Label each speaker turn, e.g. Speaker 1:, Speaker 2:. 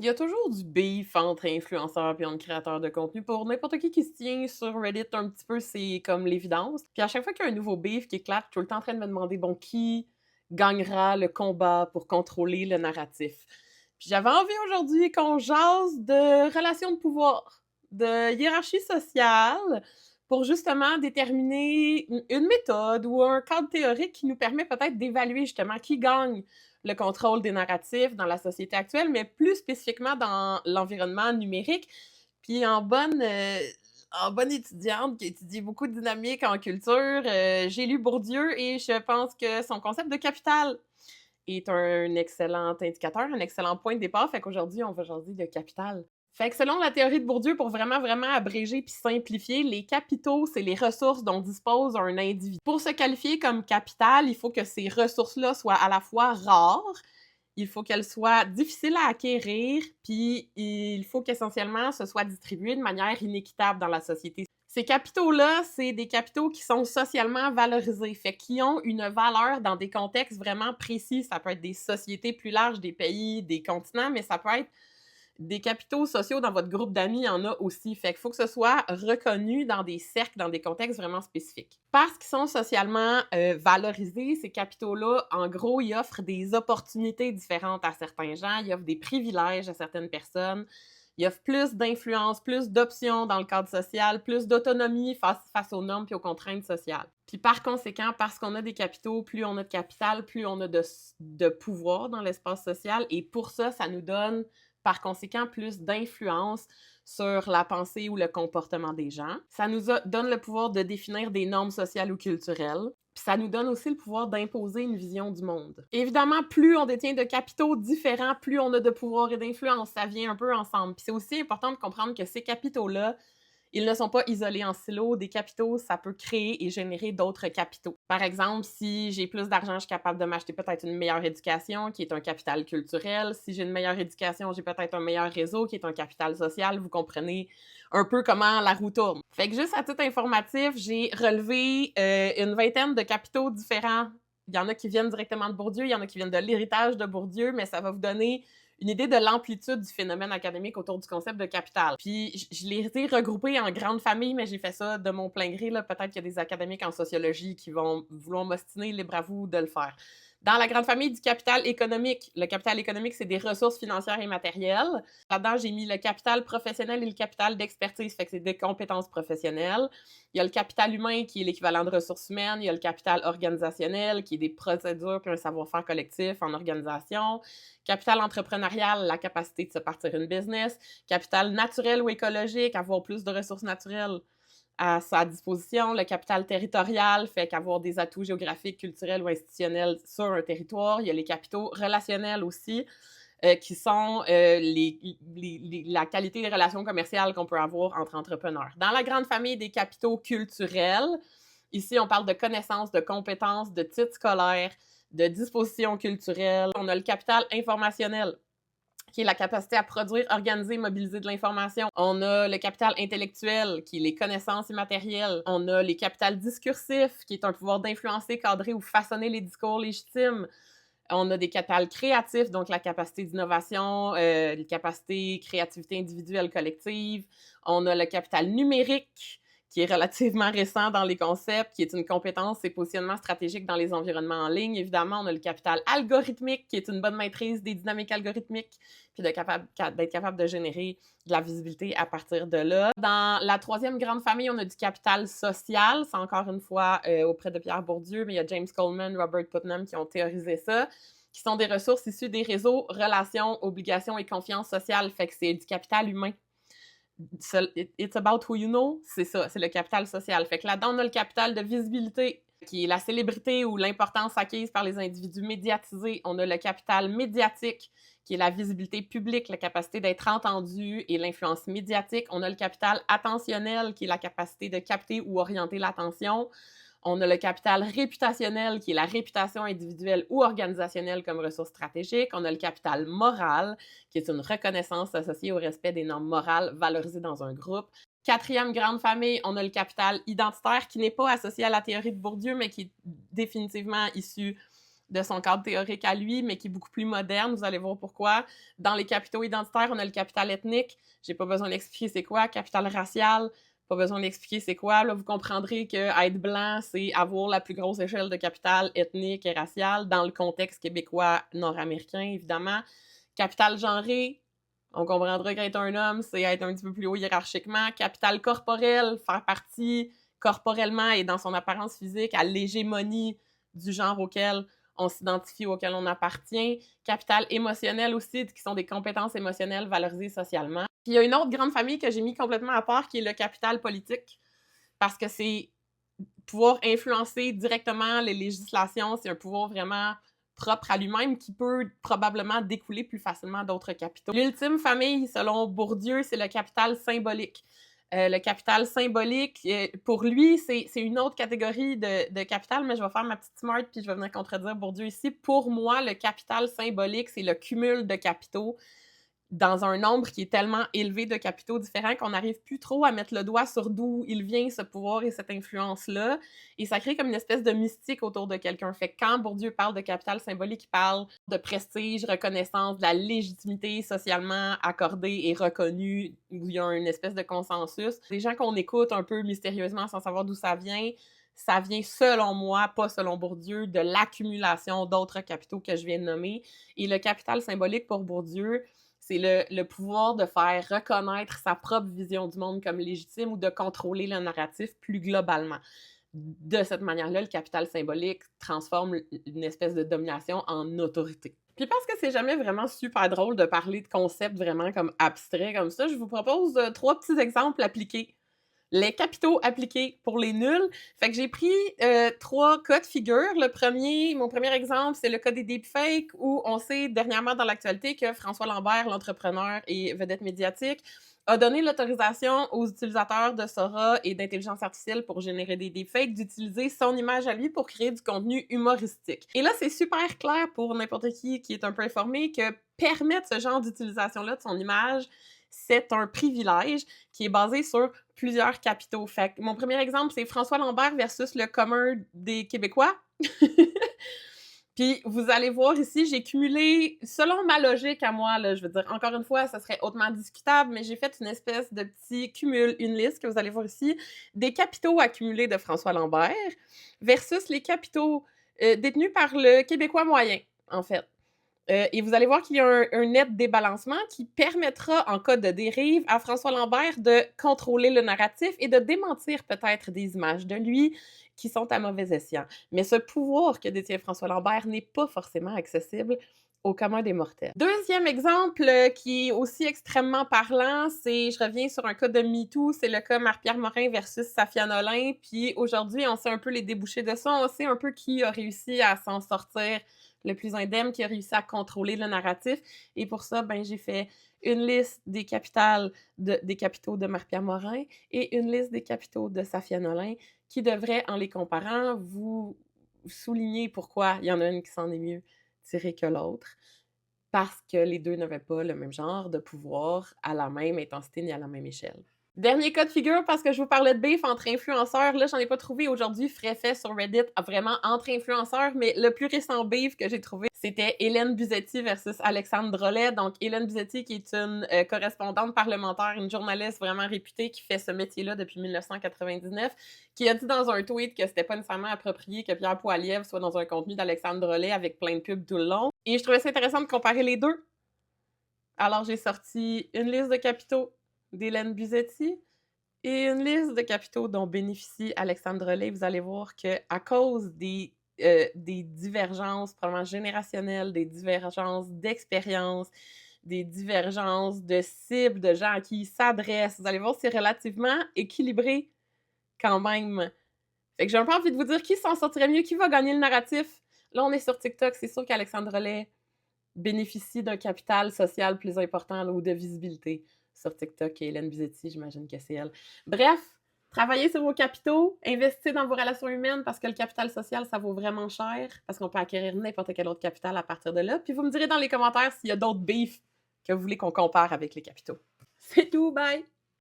Speaker 1: Il y a toujours du beef entre influenceurs et entre créateurs de contenu. Pour n'importe qui se tient sur Reddit un petit peu, c'est comme l'évidence. Puis à chaque fois qu'il y a un nouveau beef qui éclate, je suis tout le temps en train de me demander, bon, qui gagnera le combat pour contrôler le narratif? Puis j'avais envie aujourd'hui qu'on jase de relations de pouvoir, de hiérarchie sociale, pour justement déterminer une méthode ou un cadre théorique qui nous permet peut-être d'évaluer justement qui gagne le contrôle des narratifs dans la société actuelle, mais plus spécifiquement dans l'environnement numérique. Puis en bonne étudiante qui étudie beaucoup de dynamique en culture, j'ai lu Bourdieu et je pense que son concept de capital est un excellent indicateur, un excellent point de départ. Fait qu'aujourd'hui, on va jaser de capital. Fait que selon la théorie de Bourdieu, pour vraiment abréger puis simplifier, les capitaux, c'est les ressources dont dispose un individu. Pour se qualifier comme capital, il faut que ces ressources-là soient à la fois rares, il faut qu'elles soient difficiles à acquérir, puis il faut qu'essentiellement ce soit distribué de manière inéquitable dans la société. Ces capitaux-là, c'est des capitaux qui sont socialement valorisés, fait qui ont une valeur dans des contextes vraiment précis. Ça peut être des sociétés plus larges, des pays, des continents, mais ça peut être des capitaux sociaux dans votre groupe d'amis, il y en a aussi. Fait qu'il faut que ce soit reconnu dans des cercles, dans des contextes vraiment spécifiques. Parce qu'ils sont socialement valorisés, ces capitaux-là, en gros, ils offrent des opportunités différentes à certains gens, ils offrent des privilèges à certaines personnes, ils offrent plus d'influence, plus d'options dans le cadre social, plus d'autonomie face aux normes et aux contraintes sociales. Puis par conséquent, parce qu'on a des capitaux, plus on a de capital, plus on a de pouvoir dans l'espace social. Et pour ça, ça nous donne par conséquent plus d'influence sur la pensée ou le comportement des gens. Ça nous donne le pouvoir de définir des normes sociales ou culturelles. Puis ça nous donne aussi le pouvoir d'imposer une vision du monde. Évidemment, plus on détient de capitaux différents, plus on a de pouvoir et d'influence. Ça vient un peu ensemble. Puis c'est aussi important de comprendre que ces capitaux-là, ils ne sont pas isolés en silos. Des capitaux, ça peut créer et générer d'autres capitaux. Par exemple, si j'ai plus d'argent, je suis capable de m'acheter peut-être une meilleure éducation, qui est un capital culturel. Si j'ai une meilleure éducation, j'ai peut-être un meilleur réseau, qui est un capital social. Vous comprenez un peu comment la roue tourne. Fait que juste à titre informatif, j'ai relevé une vingtaine de capitaux différents. Il y en a qui viennent directement de Bourdieu, il y en a qui viennent de l'héritage de Bourdieu, mais ça va vous donner une idée de l'amplitude du phénomène académique autour du concept de capital. Puis je les ai regroupés en grandes familles, mais j'ai fait ça de mon plein gré. Là. Peut-être qu'il y a des académiques en sociologie qui vont vouloir m'ostiner, libre à vous de le faire. Dans la grande famille du capital économique, le capital économique, c'est des ressources financières et matérielles. Là-dedans, j'ai mis le capital professionnel et le capital d'expertise, fait que c'est des compétences professionnelles. Il y a le capital humain, qui est l'équivalent de ressources humaines. Il y a le capital organisationnel, qui est des procédures puis un savoir-faire collectif en organisation. Capital entrepreneurial, la capacité de se partir une business. Capital naturel ou écologique, avoir plus de ressources naturelles à sa disposition. Le capital territorial fait qu'avoir des atouts géographiques, culturels ou institutionnels sur un territoire. Il y a les capitaux relationnels aussi, qui sont la qualité des relations commerciales qu'on peut avoir entre entrepreneurs. Dans la grande famille des capitaux culturels, ici, on parle de connaissances, de compétences, de titres scolaires, de dispositions culturelles. On a le capital informationnel, qui est la capacité à produire, organiser, mobiliser de l'information. On a le capital intellectuel, qui est les connaissances immatérielles. On a les capitals discursifs, qui est un pouvoir d'influencer, cadrer ou façonner les discours légitimes. On a des capitales créatifs, donc la capacité d'innovation, les capacités créativité individuelle collective. On a le capital numérique, qui est relativement récent dans les concepts, qui est une compétence et positionnement stratégique dans les environnements en ligne. Évidemment, on a le capital algorithmique, qui est une bonne maîtrise des dynamiques algorithmiques, puis d'être capable de générer de la visibilité à partir de là. Dans la troisième grande famille, on a du capital social. C'est encore une fois auprès de Pierre Bourdieu, mais il y a James Coleman, Robert Putnam qui ont théorisé ça, qui sont des ressources issues des réseaux, relations, obligations et confiance sociale. Fait que c'est du capital humain. It's about who you know, c'est ça, c'est le capital social. Fait que là-dedans, on a le capital de visibilité, qui est la célébrité ou l'importance acquise par les individus médiatisés. On a le capital médiatique, qui est la visibilité publique, la capacité d'être entendu et l'influence médiatique. On a le capital attentionnel, qui est la capacité de capter ou orienter l'attention. On a le capital réputationnel, qui est la réputation individuelle ou organisationnelle comme ressource stratégique. On a le capital moral, qui est une reconnaissance associée au respect des normes morales valorisées dans un groupe. Quatrième grande famille, on a le capital identitaire, qui n'est pas associé à la théorie de Bourdieu, mais qui est définitivement issu de son cadre théorique à lui, mais qui est beaucoup plus moderne. Vous allez voir pourquoi. Dans les capitaux identitaires, on a le capital ethnique. J'ai pas besoin d'expliquer c'est quoi. Capital racial, pas besoin d'expliquer c'est quoi. Là, vous comprendrez que être blanc, c'est avoir la plus grosse échelle de capital ethnique et racial dans le contexte québécois nord-américain, évidemment. Capital genré, on comprendra qu'être un homme, c'est être un petit peu plus haut hiérarchiquement. Capital corporel, faire partie corporellement et dans son apparence physique à l'hégémonie du genre auquel on s'identifie, auquel on appartient. Capital émotionnel aussi, qui sont des compétences émotionnelles valorisées socialement. Puis il y a une autre grande famille que j'ai mis complètement à part, qui est le capital politique, parce que c'est pouvoir influencer directement les législations, c'est un pouvoir vraiment propre à lui-même qui peut probablement découler plus facilement d'autres capitaux. L'ultime famille, selon Bourdieu, c'est le capital symbolique. Le capital symbolique, pour lui, c'est une autre catégorie de capital, mais je vais faire ma petite smart puis je vais venir contredire Bourdieu ici. Pour moi, le capital symbolique, c'est le cumul de capitaux dans un nombre qui est tellement élevé de capitaux différents qu'on n'arrive plus trop à mettre le doigt sur d'où il vient ce pouvoir et cette influence-là. Et ça crée comme une espèce de mystique autour de quelqu'un. Fait que quand Bourdieu parle de capital symbolique, il parle de prestige, reconnaissance, de la légitimité socialement accordée et reconnue, où il y a une espèce de consensus. Les gens qu'on écoute un peu mystérieusement sans savoir d'où ça vient, selon moi, pas selon Bourdieu, de l'accumulation d'autres capitaux que je viens de nommer. Et le capital symbolique pour Bourdieu, c'est le pouvoir de faire reconnaître sa propre vision du monde comme légitime ou de contrôler le narratif plus globalement. De cette manière-là, le capital symbolique transforme une espèce de domination en autorité. Puis parce que c'est jamais vraiment super drôle de parler de concepts vraiment comme abstraits comme ça, je vous propose 3 petits exemples appliqués. Les capitaux appliqués pour les nuls. Fait que j'ai pris 3 cas de figure. Mon premier exemple, c'est le cas des deepfakes, où on sait dernièrement dans l'actualité que François Lambert, l'entrepreneur et vedette médiatique, a donné l'autorisation aux utilisateurs de Sora et d'intelligence artificielle pour générer des deepfakes d'utiliser son image à lui pour créer du contenu humoristique. Et là, c'est super clair pour n'importe qui est un peu informé que permettre ce genre d'utilisation-là de son image, c'est un privilège qui est basé sur plusieurs capitaux. Fait que mon premier exemple, c'est François Lambert versus le commun des Québécois. Puis vous allez voir ici, j'ai cumulé, selon ma logique à moi, là, je veux dire, encore une fois, ça serait hautement discutable, mais j'ai fait une espèce de petit cumul, une liste que vous allez voir ici, des capitaux accumulés de François Lambert versus les capitaux détenus par le Québécois moyen, en fait. Et vous allez voir qu'il y a un net débalancement qui permettra, en cas de dérive, à François Lambert de contrôler le narratif et de démentir peut-être des images de lui qui sont à mauvais escient. Mais ce pouvoir que détient François Lambert n'est pas forcément accessible au commun des mortels. Deuxième exemple qui est aussi extrêmement parlant, je reviens sur un cas de MeToo, c'est le cas Marie-Pierre Morin versus Safia Nolin. Puis aujourd'hui, on sait un peu les débouchés de ça, on sait un peu qui a réussi à s'en sortir le plus indemne, qui a réussi à contrôler le narratif. Et pour ça, j'ai fait une liste des capitaux de Marie-Pierre Morin et une liste des capitaux de Safia Nolin qui devrait, en les comparant, vous souligner pourquoi il y en a une qui s'en est mieux tirée que l'autre. Parce que les deux n'avaient pas le même genre de pouvoir à la même intensité ni à la même échelle. Dernier cas de figure, parce que je vous parlais de beef entre influenceurs, là, j'en ai pas trouvé aujourd'hui frais fait sur Reddit, vraiment entre influenceurs, mais le plus récent beef que j'ai trouvé, c'était Hélène Buzetti versus Alexandre Drolet. Donc, Hélène Buzetti, qui est une correspondante parlementaire, une journaliste vraiment réputée qui fait ce métier-là depuis 1999, qui a dit dans un tweet que c'était pas nécessairement approprié que Pierre Poilievre soit dans un contenu d'Alexandre Drolet avec plein de pubs tout le long. Et je trouvais ça intéressant de comparer les deux. Alors, j'ai sorti une liste de capitaux d'Hélène Buzetti et une liste de capitaux dont bénéficie Alexandre Drolet. Vous allez voir qu'à cause des divergences probablement générationnelles, des divergences d'expérience, des divergences de cibles, de gens à qui ils s'adressent, vous allez voir, c'est relativement équilibré quand même. Fait que j'ai un peu envie de vous dire qui s'en sortirait mieux, qui va gagner le narratif. Là, on est sur TikTok, c'est sûr qu'Alexandre Drolet bénéficie d'un capital social plus important là, ou de visibilité sur TikTok. Et Hélène Buzetti, j'imagine que c'est elle. Bref, travaillez sur vos capitaux, investissez dans vos relations humaines parce que le capital social, ça vaut vraiment cher parce qu'on peut acquérir n'importe quel autre capital à partir de là. Puis vous me direz dans les commentaires s'il y a d'autres beefs que vous voulez qu'on compare avec les capitaux. C'est tout, bye!